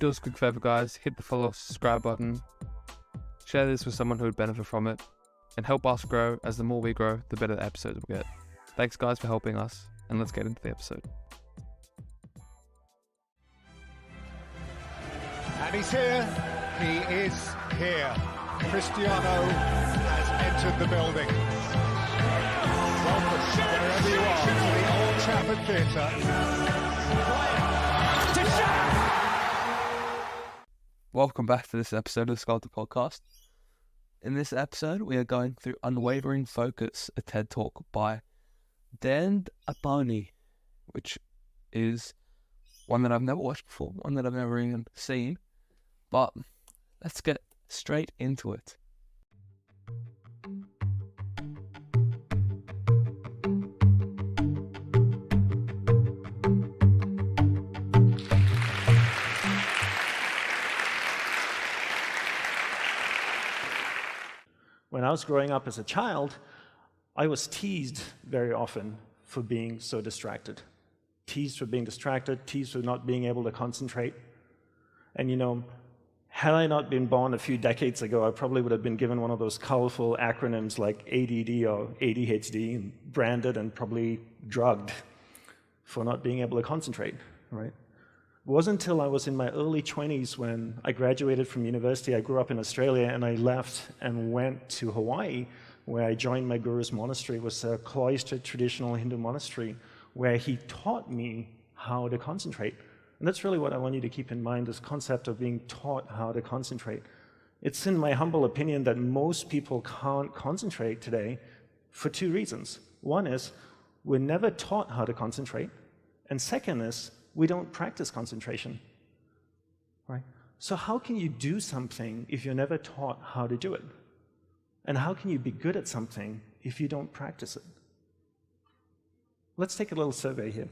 Do us a quick favor, guys. Hit the follow, subscribe button. Share this with someone who would benefit from it. And help us grow, as the more we grow, the better the episodes will get. Thanks, guys, for helping us. And let's get into the episode. And he's here. He is here. Cristiano has entered the building. Welcome, wherever you are, to the Old Trafford Theatre. Welcome back to this episode of the SCULPTED Podcast. In this episode, we are going through Unwavering Focus, a TED Talk by Dandapani, which is one that I've never watched before, one that I've never even seen. But let's get straight into it. When I was growing up as a child, I was teased very often for being so distracted. Teased for being distracted, teased for not being able to concentrate. And had I not been born a few decades ago, I probably would have been given one of those colorful acronyms like ADD or ADHD, and branded and probably drugged for not being able to concentrate, right? It wasn't until I was in my early 20s when I graduated from university. I grew up in Australia, and I left and went to Hawaii, where I joined my guru's monastery. It was a cloistered traditional Hindu monastery where he taught me how to concentrate. And that's really what I want you to keep in mind, this concept of being taught how to concentrate. It's in my humble opinion that most people can't concentrate today for two reasons. One is we're never taught how to concentrate, and second is we don't practice concentration, right? So how can you do something if you're never taught how to do it? And how can you be good at something if you don't practice it? Let's take a little survey here.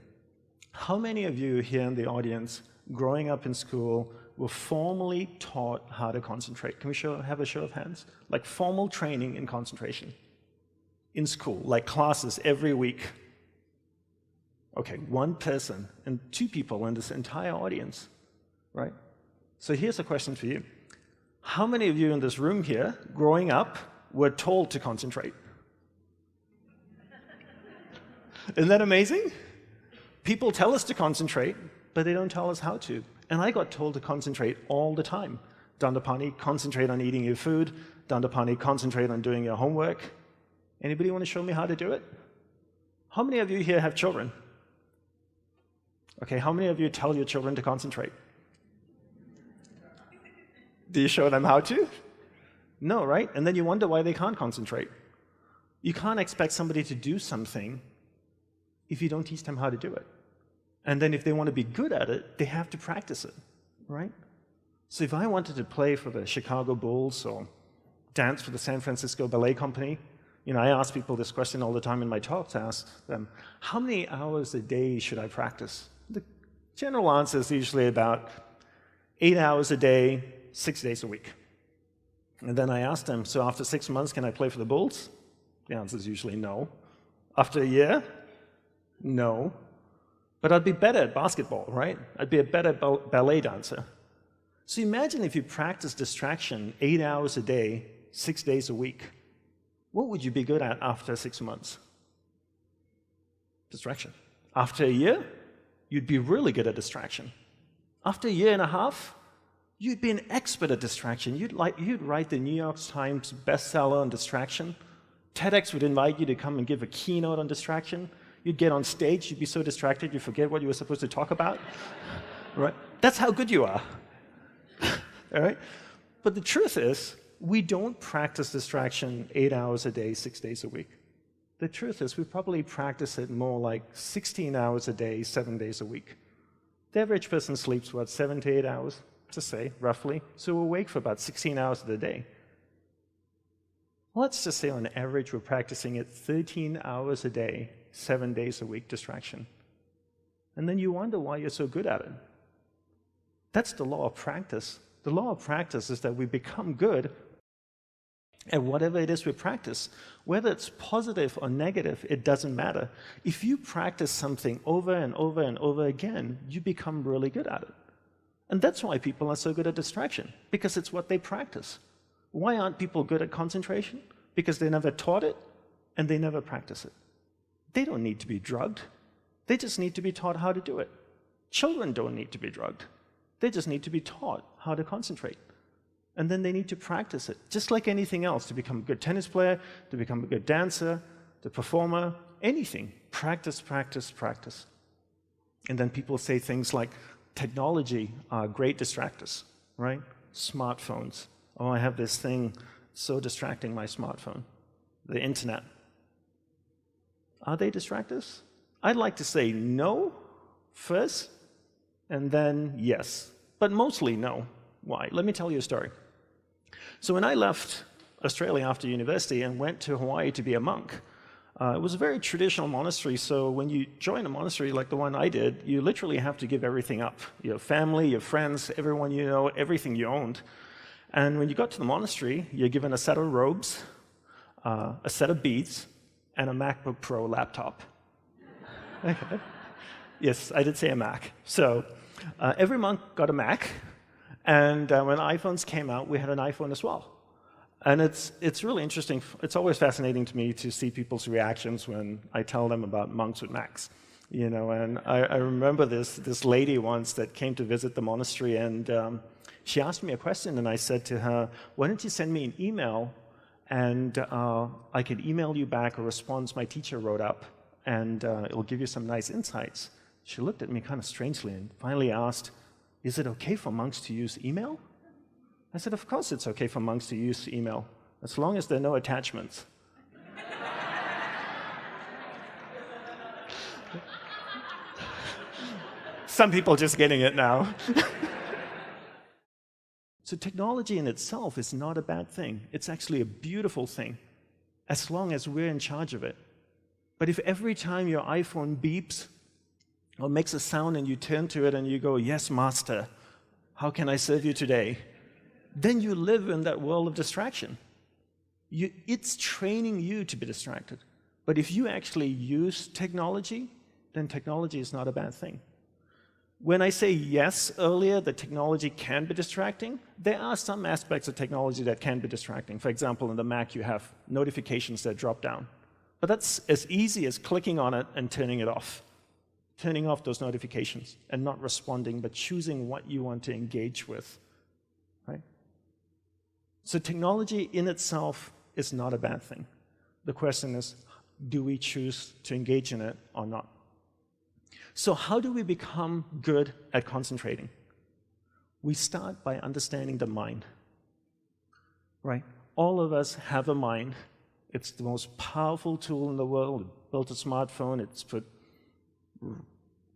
How many of you here in the audience, growing up in school, were formally taught how to concentrate? Can we have a show of hands? Like formal training in concentration in school, like classes every week. Okay, one person and two people in this entire audience, right? So here's a question for you. How many of you in this room here, growing up, were told to concentrate? Isn't that amazing? People tell us to concentrate, but they don't tell us how to. And I got told to concentrate all the time. Dundupani, concentrate on eating your food. Dandapani, concentrate on doing your homework. Anybody want to show me how to do it? How many of you here have children? Okay, how many of you tell your children to concentrate? Do you show them how to? No, right? And then you wonder why they can't concentrate. You can't expect somebody to do something if you don't teach them how to do it. And then if they want to be good at it, they have to practice it, right? So if I wanted to play for the Chicago Bulls or dance for the San Francisco Ballet Company, I ask people this question all the time in my talks. I ask them, how many hours a day should I practice? The general answer is usually about 8 hours a day, 6 days a week. And then I ask them, so after 6 months, can I play for the Bulls? The answer is usually no. After a year? No. But I'd be better at basketball, right? I'd be a better ballet dancer. So imagine if you practice distraction 8 hours a day, 6 days a week. What would you be good at after 6 months? Distraction. After a year, you'd be really good at distraction. After a year and a half, you'd be an expert at distraction. You'd write the New York Times bestseller on distraction. TEDx would invite you to come and give a keynote on distraction. You'd get on stage, you'd be so distracted you forget what you were supposed to talk about. Right? That's how good you are. All right? But the truth is, we don't practice distraction 8 hours a day, 6 days a week. The truth is, we probably practice it more like 16 hours a day, 7 days a week. The average person sleeps, 7 to 8 hours, to say, roughly. So we're awake for about 16 hours of the day. Let's just say on average we're practicing it 13 hours a day, 7 days a week distraction. And then you wonder why you're so good at it. That's the law of practice. The law of practice is that we become good at whatever it is we practice. Whether it's positive or negative, it doesn't matter. If you practice something over and over and over again, you become really good at it. And that's why people are so good at distraction, because it's what they practice. Why aren't people good at concentration? Because they never taught it and they never practice it. They don't need to be drugged. They just need to be taught how to do it. Children don't need to be drugged. They just need to be taught how to concentrate. And then they need to practice it, just like anything else, to become a good tennis player, to become a good dancer, the performer, anything. Practice, practice, practice. And then people say things like, technology are great distractors, right? Smartphones. Oh, I have this thing so distracting, my smartphone. The internet. Are they distractors? I'd like to say no first, and then yes. But mostly no. Why? Let me tell you a story. So when I left Australia after university and went to Hawaii to be a monk, it was a very traditional monastery, so when you join a monastery like the one I did, you literally have to give everything up. Your family, your friends, everyone you know, everything you owned. And when you got to the monastery, you're given a set of robes, a set of beads, and a MacBook Pro laptop. Okay. Yes, I did say a Mac. So every monk got a Mac, and when iPhones came out, we had an iPhone as well. And it's really interesting. It's always fascinating to me to see people's reactions when I tell them about monks with Macs. You know, and I remember this lady once that came to visit the monastery, and she asked me a question, and I said to her, why don't you send me an email, and I could email you back a response my teacher wrote up, and it'll give you some nice insights. She looked at me kind of strangely and finally asked, is it okay for monks to use email? I said, of course it's okay for monks to use email, as long as there are no attachments. Some people just getting it now. So technology in itself is not a bad thing. It's actually a beautiful thing, as long as we're in charge of it. But if every time your iPhone beeps or makes a sound and you turn to it and you go, yes, master, how can I serve you today? Then you live in that world of distraction. It's training you to be distracted. But if you actually use technology, then technology is not a bad thing. When I say yes earlier, that technology can be distracting, there are some aspects of technology that can be distracting. For example, in the Mac, you have notifications that drop down. But that's as easy as clicking on it and turning it off. Turning off those notifications and not responding, but choosing what you want to engage with. Right? So technology in itself is not a bad thing. The question is, do we choose to engage in it or not? So how do we become good at concentrating? We start by understanding the mind. Right? All of us have a mind. It's the most powerful tool in the world. It built a smartphone. It's put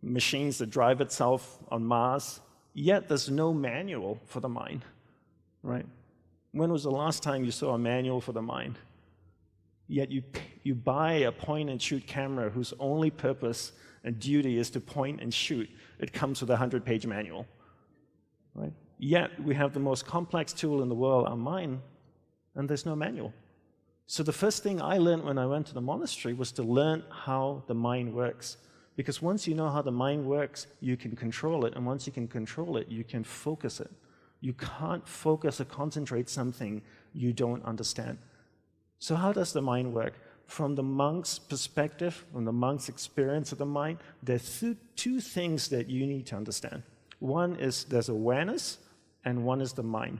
machines that drive itself on Mars. Yet there's no manual for the mind. Right? When was the last time you saw a manual for the mind? Yet you buy a point-and-shoot camera whose only purpose and duty is to point and shoot. It comes with a 100-page manual. Right? Yet we have the most complex tool in the world, our mind, and there's no manual. So the first thing I learned when I went to the monastery was to learn how the mind works. Because once you know how the mind works, you can control it, and once you can control it, you can focus it. You can't focus or concentrate something you don't understand. So how does the mind work? From the monk's perspective, from the monk's experience of the mind, there's two things that you need to understand. One is there's awareness, and one is the mind.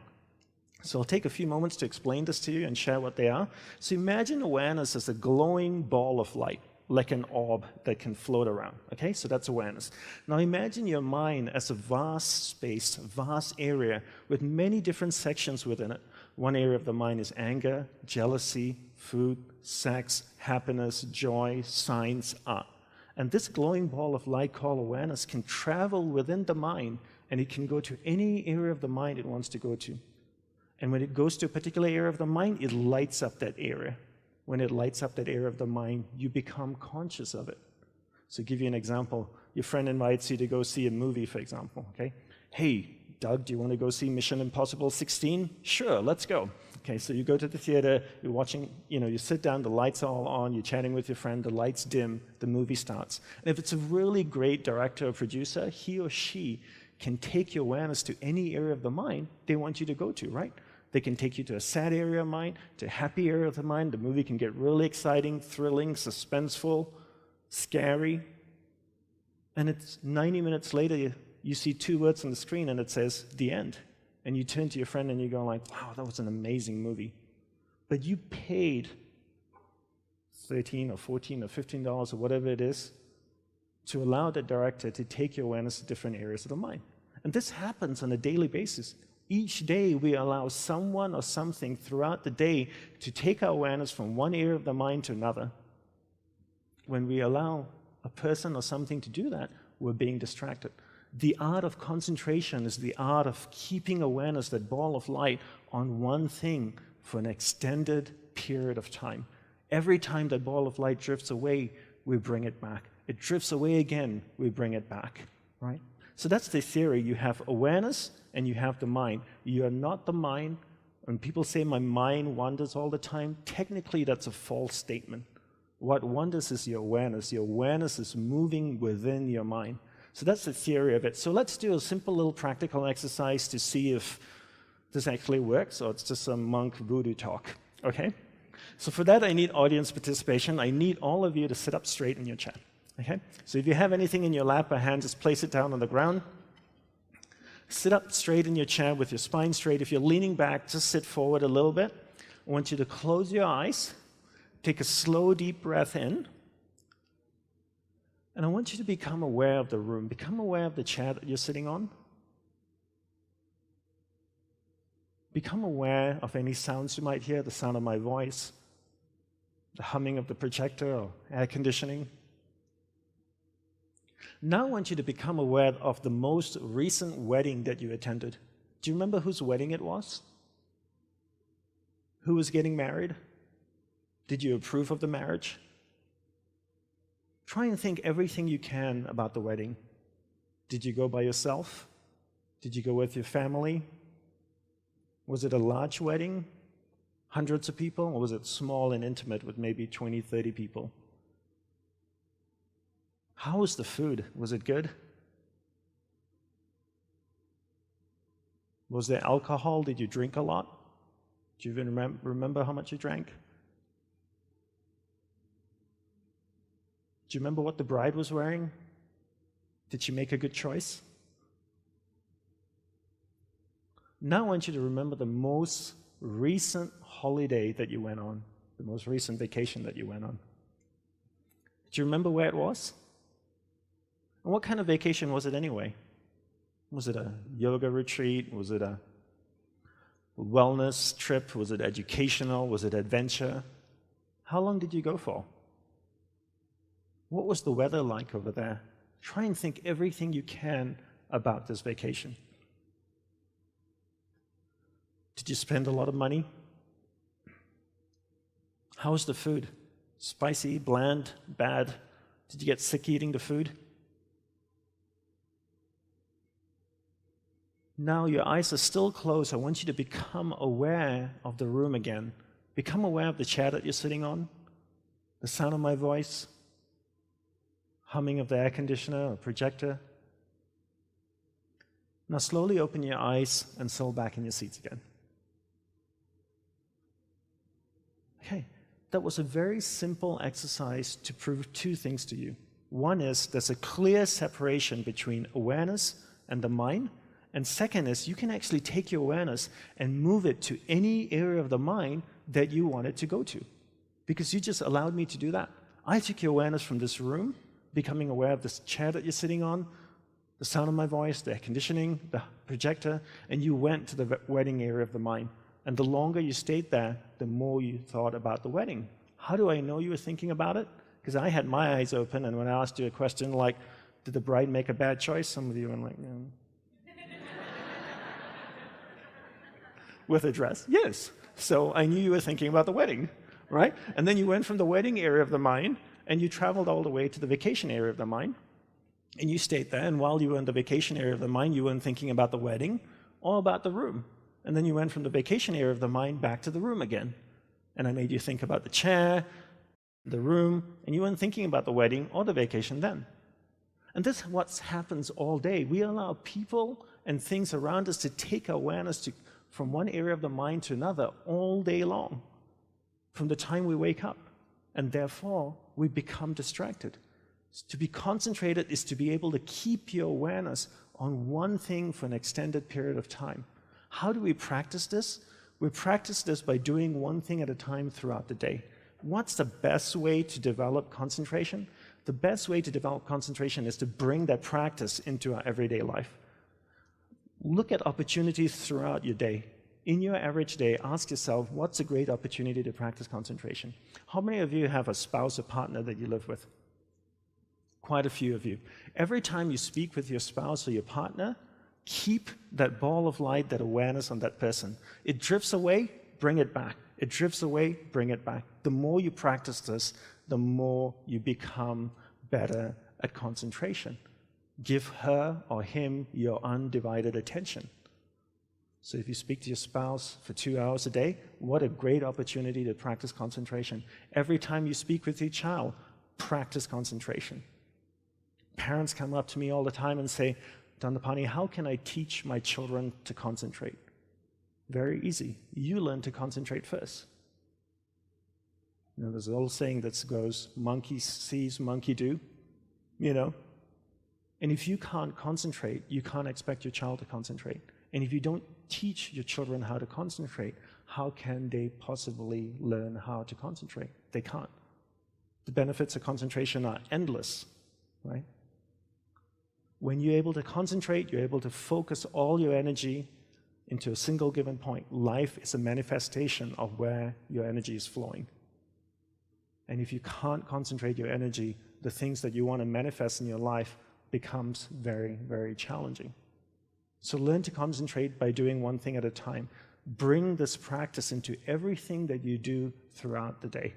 So I'll take a few moments to explain this to you and share what they are. So imagine awareness as a glowing ball of light, like an orb that can float around. Okay, so that's awareness. Now imagine your mind as a vast space, vast area with many different sections within it. One area of the mind is anger, jealousy, food, sex, happiness, joy, science, art. And this glowing ball of light called awareness can travel within the mind, and it can go to any area of the mind it wants to go to. And when it goes to a particular area of the mind, it lights up that area. When it lights up that area of the mind, you become conscious of it. So to give you an example, your friend invites you to go see a movie, for example. Okay? Hey, Doug, do you want to go see Mission Impossible 16? Sure, let's go. Okay, so you go to the theater, you're watching, you sit down, the lights are all on, you're chatting with your friend, the lights dim, the movie starts. And if it's a really great director or producer, he or she can take your awareness to any area of the mind they want you to go to, right? They can take you to a sad area of mind, to a happy area of the mind. The movie can get really exciting, thrilling, suspenseful, scary. And it's 90 minutes later, you see 2 words on the screen and it says, the end. And you turn to your friend and you go like, wow, that was an amazing movie. But you paid $13 or $14 or $15 or whatever it is to allow the director to take your awareness to different areas of the mind. And this happens on a daily basis. Each day we allow someone or something throughout the day to take our awareness from one area of the mind to another. When we allow a person or something to do that, we're being distracted. The art of concentration is the art of keeping awareness, that ball of light, on one thing for an extended period of time. Every time that ball of light drifts away, we bring it back. It drifts away again, we bring it back, right? So that's the theory. You have awareness and you have the mind. You are not the mind. When people say my mind wanders all the time, technically that's a false statement. What wanders is your awareness. Your awareness is moving within your mind. So that's the theory of it. So let's do a simple little practical exercise to see if this actually works or it's just some monk voodoo talk, okay? So for that, I need audience participation. I need all of you to sit up straight in your chair, okay? So if you have anything in your lap or hand, just place it down on the ground. Sit up straight in your chair with your spine straight. If you're leaning back, just sit forward a little bit. I want you to close your eyes, take a slow, deep breath in, and I want you to become aware of the room. Become aware of the chair that you're sitting on. Become aware of any sounds you might hear, the sound of my voice, the humming of the projector or air conditioning. Now I want you to become aware of the most recent wedding that you attended. Do you remember whose wedding it was? Who was getting married? Did you approve of the marriage? Try and think everything you can about the wedding. Did you go by yourself? Did you go with your family? Was it a large wedding, hundreds of people, or was it small and intimate with maybe 20, 30 people? How was the food? Was it good? Was there alcohol? Did you drink a lot? Do you even remember how much you drank? Do you remember what the bride was wearing? Did she make a good choice? Now I want you to remember the most recent holiday that you went on, the most recent vacation that you went on. Do you remember where it was? And what kind of vacation was it anyway? Was it a yoga retreat? Was it a wellness trip? Was it educational? Was it adventure? How long did you go for? What was the weather like over there? Try and think everything you can about this vacation. Did you spend a lot of money? How was the food? Spicy, bland, bad? Did you get sick eating the food? Now your eyes are still closed. I want you to become aware of the room again. Become aware of the chair that you're sitting on, the sound of my voice, humming of the air conditioner or projector. Now slowly open your eyes and settle back in your seats again. Okay, that was a very simple exercise to prove 2 things to you. One is there's a clear separation between awareness and the mind. And second is you can actually take your awareness and move it to any area of the mind that you want it to go to. Because you just allowed me to do that. I took your awareness from this room, becoming aware of this chair that you're sitting on, the sound of my voice, the air conditioning, the projector, and you went to the wedding area of the mind. And the longer you stayed there, the more you thought about the wedding. How do I know you were thinking about it? Because I had my eyes open, and when I asked you a question like, did the bride make a bad choice? Some of you were like, with a dress? Yes. So I knew you were thinking about the wedding, right? And then you went from the wedding area of the mind, and you traveled all the way to the vacation area of the mind, and you stayed there, and while you were in the vacation area of the mind, you weren't thinking about the wedding or about the room. And then you went from the vacation area of the mind back to the room again. And I made you think about the chair, the room, and you weren't thinking about the wedding or the vacation then. And this is what happens all day. We allow people and things around us to take awareness from one area of the mind to another all day long, from the time we wake up. And therefore, we become distracted. To be concentrated is to be able to keep your awareness on one thing for an extended period of time. How do we practice this? We practice this by doing one thing at a time throughout the day. What's the best way to develop concentration? The best way to develop concentration is to bring that practice into our everyday life. Look at opportunities throughout your day. In your average day, ask yourself, what's a great opportunity to practice concentration? How many of you have a spouse or partner that you live with? Quite a few of you. Every time you speak with your spouse or your partner, keep that ball of light, that awareness on that person. It drifts away, bring it back. It drifts away, bring it back. The more you practice this, the more you become better at concentration. Give her or him your undivided attention. So if you speak to your spouse for 2 hours a day, what a great opportunity to practice concentration. Every time you speak with your child, practice concentration. Parents come up to me all the time and say, Dandapani, how can I teach my children to concentrate? Very easy. You learn to concentrate first. There's an old saying that goes, monkey sees, monkey do, And if you can't concentrate, you can't expect your child to concentrate. And if you don't teach your children how to concentrate, how can they possibly learn how to concentrate? They can't. The benefits of concentration are endless, right? When you're able to concentrate, you're able to focus all your energy into a single given point. Life is a manifestation of where your energy is flowing. And if you can't concentrate your energy, the things that you want to manifest in your life becomes very, very challenging. So learn to concentrate by doing one thing at a time. Bring this practice into everything that you do throughout the day.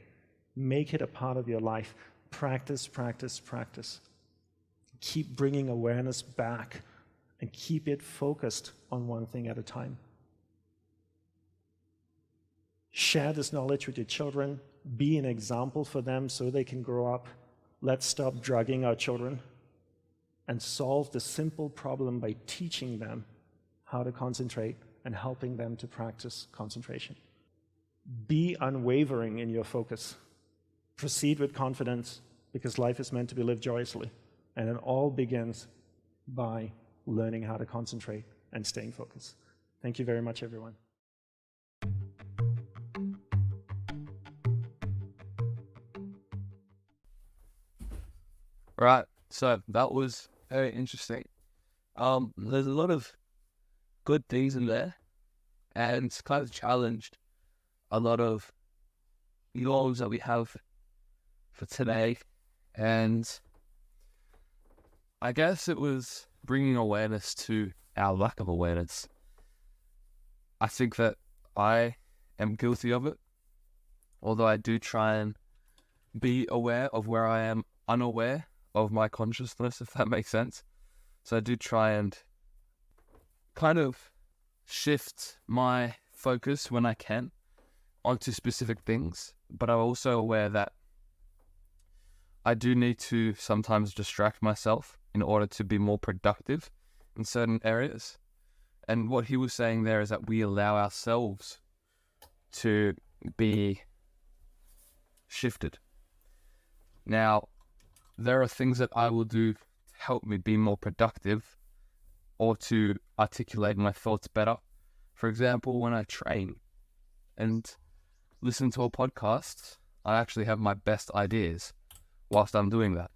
Make it a part of your life. Practice, practice, practice. Keep bringing awareness back and keep it focused on one thing at a time. Share this knowledge with your children. Be an example for them so they can grow up. Let's stop drugging our children and solve the simple problem by teaching them how to concentrate and helping them to practice concentration. Be unwavering in your focus. Proceed with confidence because life is meant to be lived joyously. And it all begins by learning how to concentrate and staying focused. Thank you very much, everyone. Right, so that was very interesting. There's a lot of good things in there, and it's kind of challenged a lot of norms that we have for today, and I guess it was bringing awareness to our lack of awareness. I think that I am guilty of it, although I do try and be aware of where I am unaware of my consciousness, if that makes sense. So I do try and kind of shift my focus when I can onto specific things, but I'm also aware that I do need to sometimes distract myself in order to be more productive in certain areas. And what he was saying there is that we allow ourselves to be shifted. Now, there are things that I will do to help me be more productive or to articulate my thoughts better. For example, when I train and listen to a podcast, I actually have my best ideas whilst I'm doing that.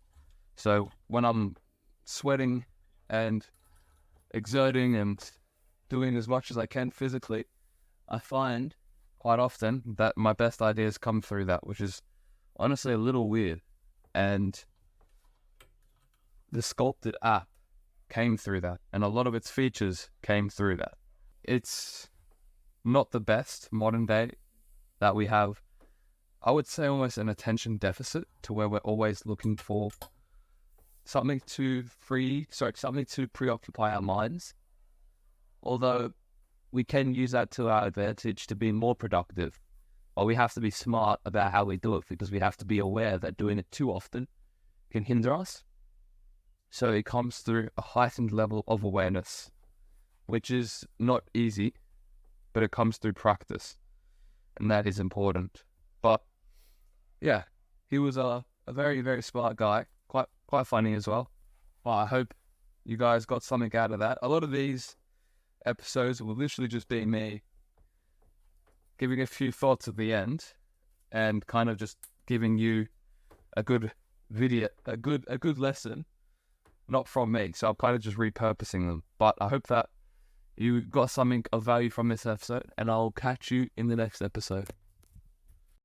So when I'm sweating and exerting and doing as much as I can physically, I find quite often that my best ideas come through that, which is honestly a little weird. And the SCULPTED app came through that, and a lot of its features came through that. It's not the best modern day that we have. I would say almost an attention deficit to where we're always looking for something to preoccupy our minds. Although we can use that to our advantage to be more productive, but we have to be smart about how we do it because we have to be aware that doing it too often can hinder us. So it comes through a heightened level of awareness, which is not easy, but it comes through practice, and that is important. But yeah, he was a very, very smart guy, quite funny as well. Well, I hope you guys got something out of that. A lot of these episodes will literally just be me giving a few thoughts at the end and kind of just giving you a good video, a good lesson, not from me. So I'm kind of just repurposing them. But I hope that you got something of value from this episode, and I'll catch you in the next episode.